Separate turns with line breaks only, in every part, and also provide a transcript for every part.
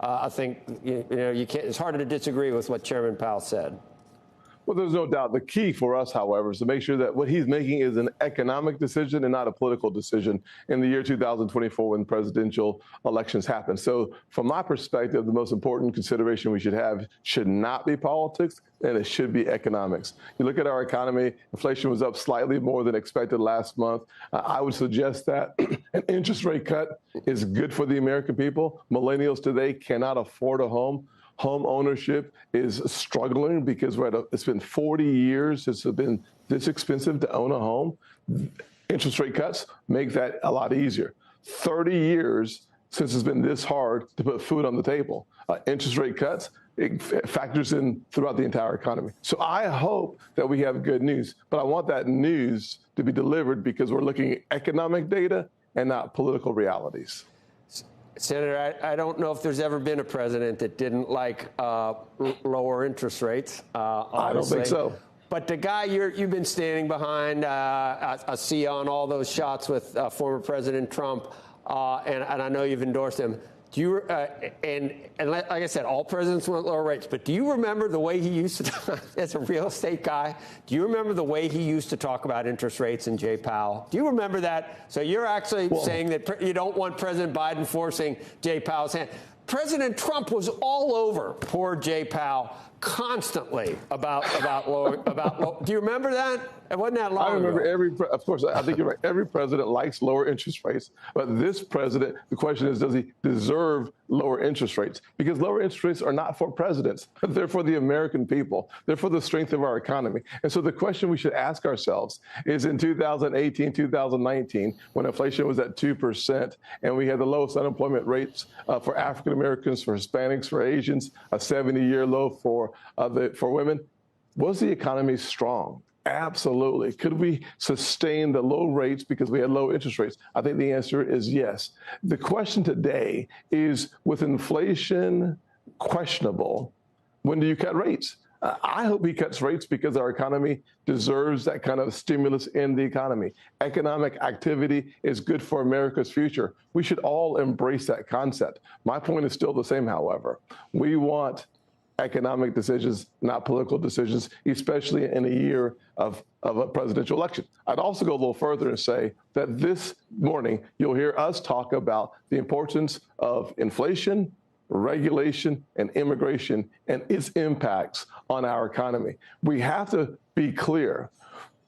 I think you can't. It's hard to disagree with what Chairman Powell said.
Well, there's no doubt. The key for us, however, is to make sure that what he's making is an economic decision and not a political decision in the year 2024 when presidential elections happen. So from my perspective, the most important consideration we should have should not be politics, and it should be economics. You look at our economy, inflation was up slightly more than expected last month. I would suggest that an interest rate cut is good for the American people. Millennials today cannot afford a home. Home ownership is struggling because it's been 40 years since it's been this expensive to own a home. Interest rate cuts make that a lot easier. 30 years since it's been this hard to put food on the table. Interest rate cuts, it factors in throughout the entire economy. So I hope that we have good news, but I want that news to be delivered because we're looking at economic data and not political realities.
Senator, I don't know if there's ever been a president that didn't like lower interest rates.
I don't think so.
But the guy you've been standing behind, I see on all those shots with former President Trump, and I know you've endorsed him. Do you and like I said, all presidents want lower rates, but do you remember the way he used to, as a real estate guy, do you remember the way he used to talk about interest rates and Jay Powell? Do you remember that? So you're actually saying that you don't want President Biden forcing Jay Powell's hand. President Trump was all over poor Jay Powell constantly about do you remember that? It wasn't that long ago.
I remember of course, I think you're right. Every president likes lower interest rates, but this president, the question is, does he deserve lower interest rates? Because lower interest rates are not for presidents. They're for the American people. They're for the strength of our economy. And so the question we should ask ourselves is in 2018, 2019, when inflation was at 2% and we had the lowest unemployment rates for African Americans, for Hispanics, for Asians, a 70-year low for women, was the economy strong? Absolutely. Could we sustain the low rates because we had low interest rates? I think the answer is yes. The question today is, with inflation questionable, when do you cut rates? I hope he cuts rates because our economy deserves that kind of stimulus in the economy. Economic activity is good for America's future. We should all embrace that concept. My point is still the same, however. We want economic decisions, not political decisions, especially in a year of a presidential election. I'd also go a little further and say that this morning you'll hear us talk about the importance of inflation, regulation, and immigration and its impacts on our economy. We have to be clear.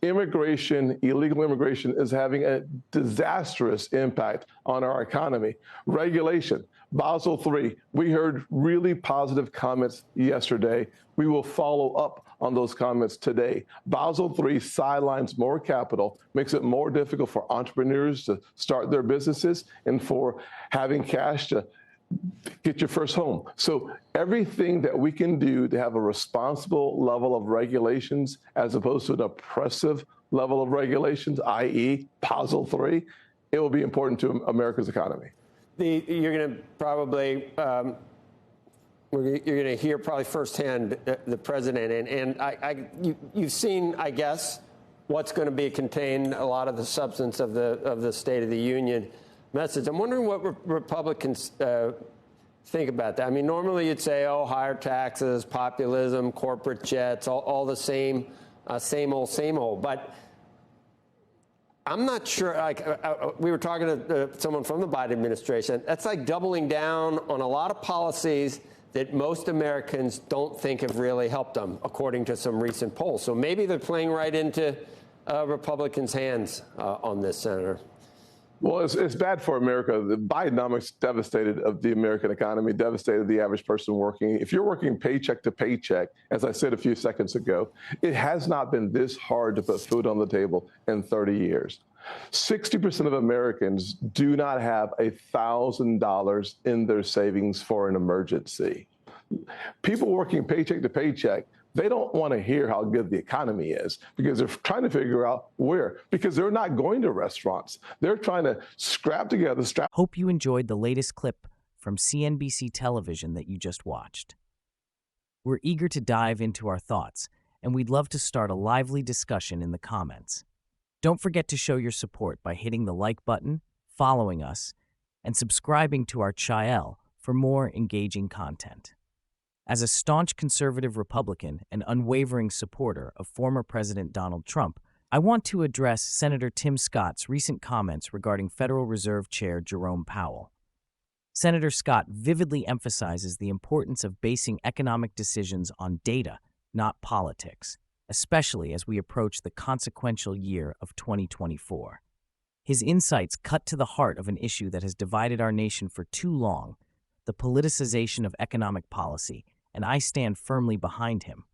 Immigration, illegal immigration, is having a disastrous impact on our economy. Regulation, Basel III, we heard really positive comments yesterday. We will follow up on those comments today. Basel III sidelines more capital, makes it more difficult for entrepreneurs to start their businesses and for having cash to get your first home. So everything that we can do to have a responsible level of regulations as opposed to an oppressive level of regulations, i.e. Basel III, it will be important to America's economy.
You're going to probably you're going to hear probably firsthand the president, and you've seen, I guess, what's going to be contained a lot of the substance of the State of the Union message. I'm wondering what Republicans think about that. I mean, normally you'd say, oh, higher taxes, populism, corporate jets, all the same old. But I'm not sure. We were talking to someone from the Biden administration. That's like doubling down on a lot of policies that most Americans don't think have really helped them, according to some recent polls. So maybe they're playing right into Republicans' hands on this, Senator.
Well, it's bad for America. The Bidenomics devastated of the American economy, devastated the average person working. If you're working paycheck to paycheck, as I said a few seconds ago, it has not been this hard to put food on the table in 30 years. 60% of Americans do not have $1,000 in their savings for an emergency. People working paycheck to paycheck, they don't want to hear how good the economy is because they're trying to figure out where, because they're not going to restaurants. They're trying to scrap together.
Hope you enjoyed the latest clip from CNBC television that you just watched. We're eager to dive into our thoughts, and we'd love to start a lively discussion in the comments. Don't forget to show your support by hitting the like button, following us, and subscribing to our channel for for more engaging content. As a staunch conservative Republican and unwavering supporter of former President Donald Trump, I want to address Senator Tim Scott's recent comments regarding Federal Reserve Chair Jerome Powell. Senator Scott vividly emphasizes the importance of basing economic decisions on data, not politics, especially as we approach the consequential year of 2024. His insights cut to the heart of an issue that has divided our nation for too long, the politicization of economic policy, and I stand firmly behind him.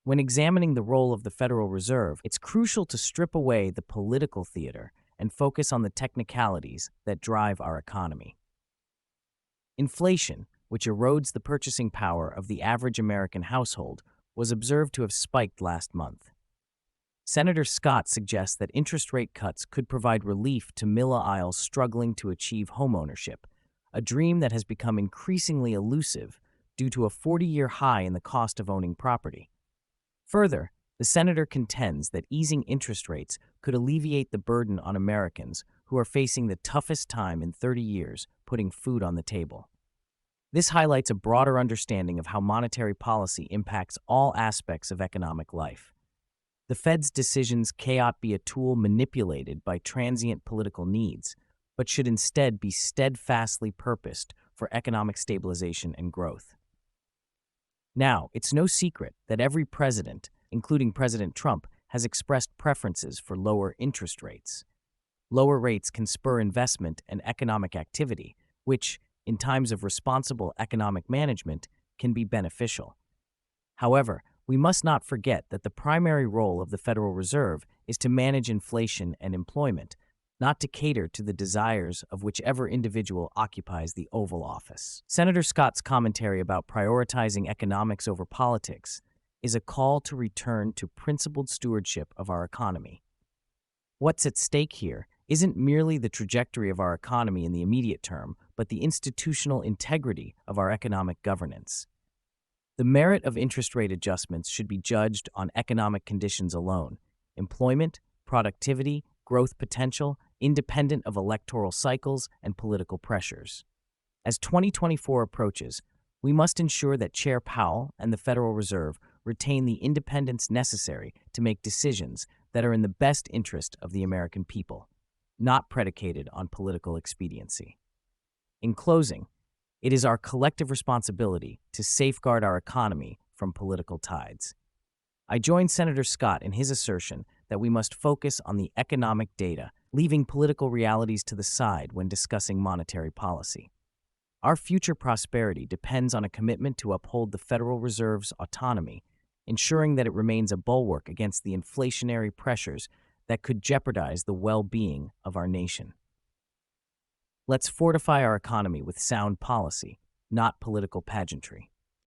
When examining the role of the Federal Reserve, it's crucial to strip away the political theater and focus on the technicalities that drive our economy. Inflation, which erodes the purchasing power of the average American household, was observed to have spiked last month. Senator Scott suggests that interest rate cuts could provide relief to millennials struggling to achieve homeownership, a dream that has become increasingly elusive due to a 40-year high in the cost of owning property. Further, the senator contends that easing interest rates could alleviate the burden on Americans who are facing the toughest time in 30 years putting food on the table. This highlights a broader understanding of how monetary policy impacts all aspects of economic life. The Fed's decisions cannot be a tool manipulated by transient political needs, but should instead be steadfastly purposed for economic stabilization and growth. Now, it's no secret that every president, including President Trump, has expressed preferences for lower interest rates. Lower rates can spur investment and economic activity, which, in times of responsible economic management, can be beneficial. However, we must not forget that the primary role of the Federal Reserve is to manage inflation and employment, not to cater to the desires of whichever individual occupies the Oval Office. Senator Scott's commentary about prioritizing economics over politics is a call to return to principled stewardship of our economy. What's at stake here isn't merely the trajectory of our economy in the immediate term, but the institutional integrity of our economic governance. The merit of interest rate adjustments should be judged on economic conditions alone: employment, productivity, growth potential, independent of electoral cycles and political pressures. As 2024 approaches, we must ensure that Chair Powell and the Federal Reserve retain the independence necessary to make decisions that are in the best interest of the American people, not predicated on political expediency. In closing, it is our collective responsibility to safeguard our economy from political tides. I join Senator Scott in his assertion that we must focus on the economic data, leaving political realities to the side when discussing monetary policy. Our future prosperity depends on a commitment to uphold the Federal Reserve's autonomy, ensuring that it remains a bulwark against the inflationary pressures that could jeopardize the well-being of our nation. Let's fortify our economy with sound policy, not political pageantry.